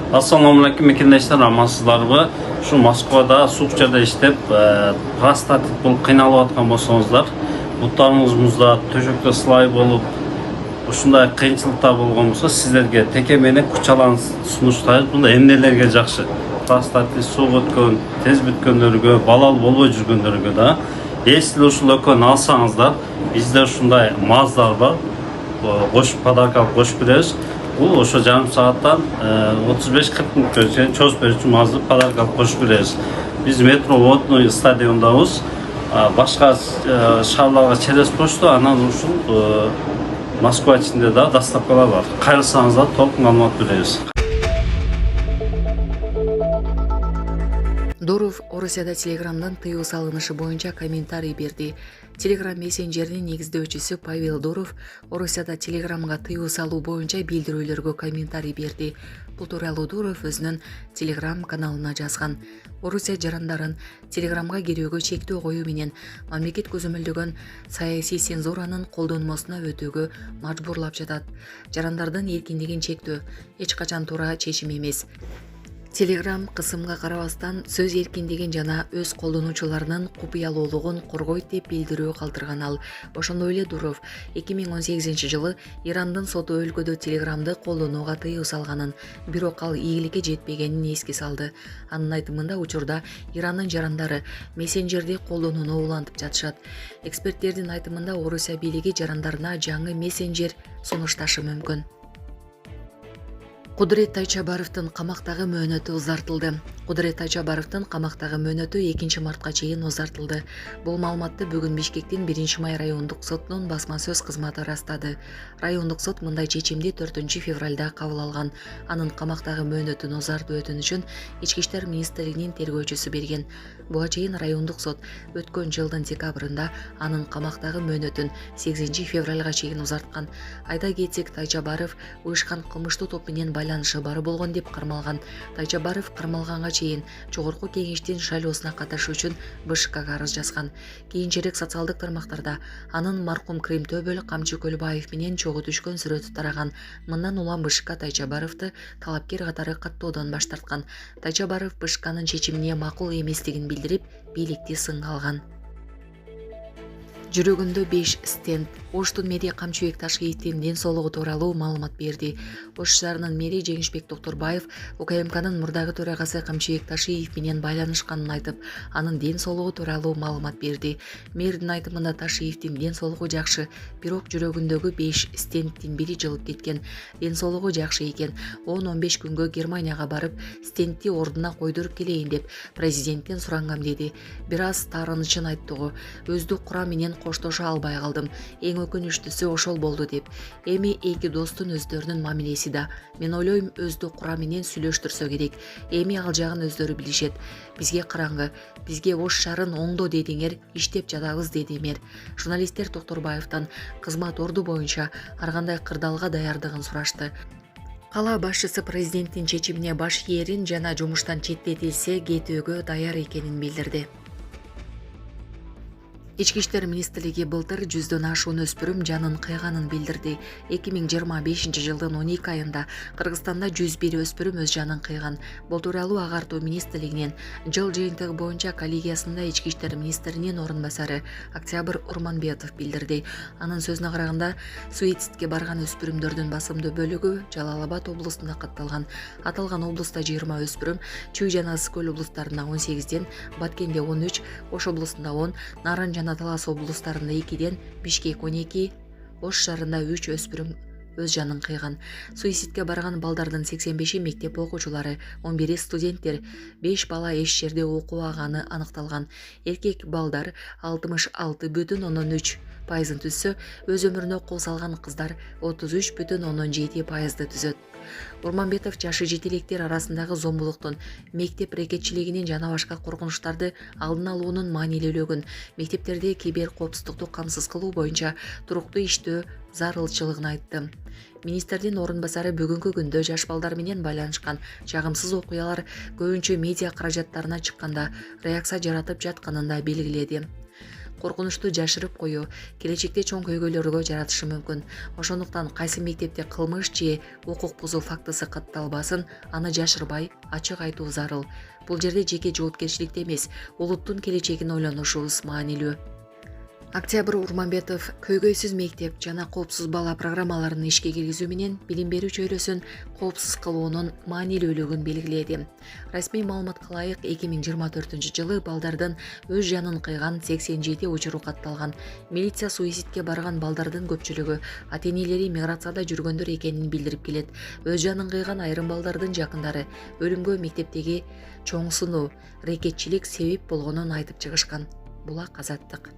Assalamualaikum мекендештер, амансыздарбы? Şu Москвада сукчада иштеп, простатит болуп кыйналып аткан болсоңуздар, буттарыңызда төшөктө сылай болуп, ушундай кыйынчылыкта болгон болсо, сиздерге теке менен кучалан сунуштайбыз. Бул эмнелерге жакшы? Простатит суук өткөн, тез бүткөндөргө, балал болбой жүргөндөргө да. Если ушул экөөнү алсаңыздар, бизде ушундай маздар бар. Кошуп подарка кошуп беребиз. Бул ошо жарым сааттан 35-40 мүнөткө чейин чөзүп берүүчү мазды подарка кошуп беребиз. Биз метро Водный стадиондабыз. Башка шаарларга через почту, анан ушул Москва ичинде да доставкалар бар. Кайрылсаңыздар толук маалымат беребиз. Дуров Орусияда Телеграмдан тыюу салынышы боюнча комментарий берди. Телеграм мессенджеринин негиздөөчүсү Павел Дуров Орусияда Телеграмга тыюу салуу боюнча билдирүүлөргө комментарий берди. Бул тууралуу Дуров өзүнүн Телеграм каналына жазган. Орусия жарандарын Телеграмга кирүүгө чектөө коюу менен мамлекет көзөмөлдөгөн саясий цензуранын колдонмосуна өтүүгө мажбурлап жатат. Жарандардын эркиндигин чектөө эч качан туура чечим эмес. Телеграм кысымга карабастан сөз эркиндигин жана өз колдонуучуларынын купуялуулугун коргойт деп билдирүү калтырган ал. Ошондой эле Дуров 2018-жылы Ирандын соту өлкөдө Телеграмды колдонууга тыюу салганын, бирок ал ийгиликке жетпегенин эске салды. Анын айтымында учурда Ирандын жарандары мессенджерди колдонууну улантып жатышат. Эксперттердин айтымында Орусия бийлиги жарандарына жаңы мессенджер сунушташы мүмкүн. Кудурет Тайчабаровдун камактагы мөөнөтү узартылды. Кудурет Тайчабаровдун камактагы мөөнөтү 2 мартка чейин узартылды. Бул маалыматты бүгүн Бишкектин 1-май райондук сотунун басма сөз кызматы ырастады. Райондук сот мындай чечимди 4-февралда кабыл алган. Анын камактагы мөөнөтүн узартуу өтүнүчүн Ички иштер министрлигинин тергөөчүсү берген. Буга чейин райондук сот өткөн жылдын декабрында анын камактагы мөөнөтүн 8-февралга чейин узарткан. Айта кетсек, Тайчабаров уюшкан кылмыштуу топ менен байланышы бар болгон деп кармалган. Тайчабаров кармалганга чейин жогорку кеңештин шайлоосуна катышуу үчүн БШКга арыз жазган. Кийинчерээк социалдык тармактарда анын маркум Крим Төбөл Камчы Көлбаев менен чогуу түшкөн сүрөтү тараган. Мындан улам БШК Тайчабаровду талапкер катары каттоодон баш тарткан. Тайчабаров БШКнын чечимине макул эместигин билдирип, бийликти сынга алган. Жүрөгүндө 5 стенд. Оштун мэри Камчыбек Ташкеевдин ден соолугу тууралуу маалымат берди. Ош шаарынын мэри Жеңишбек Докторбаев УКМКнын мурдагы төрагасы Камчыбек Ташкеев менен байланышканын айтып, анын ден соолугу тууралуу маалымат берди. Мэрдин айтымында Ташкеевдин ден соолугу жакшы, бирок жүрөгүндөгү 5 стендтин бири жылып кеткен. Ден соолугу жакшы экен. 10-15 күнгө Германияга барып, стендти ордуна койдуруп келейин деп президенттен сурангам деди. Бир аз таарынычын айттыгы. Өздүк курам менен коштошо албай калдым. Эң өкүнүчтүүсү ошол болду деп. Эми эки достун өздөрүнүн мамилеси да. Мен ойлойм, өздүк курам менен сүйлөштүрсө керек. Эми ал жагын өздөрү билишет. Бизге караңгы, бизге Ош шаарын оңдо дедиңер, иштеп жатабыз деди мэр. Журналисттер Докторбаевтан кызмат орду боюнча ар кандай кырдаалга даярдыгын сурашты. Кала башчысы президенттин чечимине баш ээрин жана жумуштан четтетилсе кетүүгө даяр экенин билдирди. Ички иштер министрлиги былтыр 100дөн ашуун өспүрүм жанын кыйганын билдирди. 2025-жылдын 12 айында Кыргызстанда 101 өспүрүм өз жанын кыйган. Бул тууралуу агартуу министрлигинин жыл жыйынтыгы боюнча коллегиясында ички иштер министринин орун басары Октябрь Урманбетов билдирди. Анын сөзүнө караганда, суицидке барган өспүрүмдөрдүн басымдуу бөлүгү Жалал Абад облусунда катталган. Аталган облуста 20 өспүрүм, Чүй жана Ысык Көл облустарында 18ден, Баткенде 13, Ош облусунда 10, Нарын жана Талас облустарында 2ден, Бишкек 12, Ош шаарында 3 өспүрүм өз жанын кыйган. Суицидке барган балдардын 85-и мектеп окуучулары, 11-и студенттер, 5 бала эч жерде окубаганы аныкталган. Эркек балдар 66,3% түзсө, өз өмүрүнө кол салган кыздар 33,7% түзөт. Урманбетов жашы жетелектер арасындагы зомбулуктун, мектеп рекетчилигинин жана башка коркунучтарды алдын алуунун маанилүүлүгүн, мектептерде кибер коопсуздукту камсыз кылуу боюнча туруктуу иштөө зарылчылыгын айтты. Министрдин орун басары бүгүнкү күндө жаш балдар менен байланышкан жагымсыз окуялар көбүнчө медиа каражаттарына чыкканда реакция жаратып жатканын да белгиледи. коркунучту жашырып коюу келечекте чоң көйгөйлөргө жаратышы мүмкүн. Ошондуктан кайсы мектепте кылмыш же укук бузуу фактысы катталбасын, аны жашырбай ачык айтуу зарыл. Бул жерде жеке жоопкерчиликте эмес, улуттун келечегин ойлонушубуз маанилүү. Октябрь Урманбетов көйгөйсүз мектеп жана коопсуз бала программаларын ишке киргизүү менен билим берүү чөйрөсүн коопсуз кылуунун маанилүүлүгүн белгиледи. Расмий маалыматка ылайык 2024-жылы балдардын өз жанын кыйган 87 учуру катталган. Милиция суицидке барган балдардын көпчүлүгү ата-энелери миграцияда жүргөндөр экенин билдирип келет. Өз жанын кыйган айрым балдардын жакындары өлүмгө мектептеги чоң сыноо, рекетчилик себеп болгонун айтып чыгышкан. Булак Азаттык.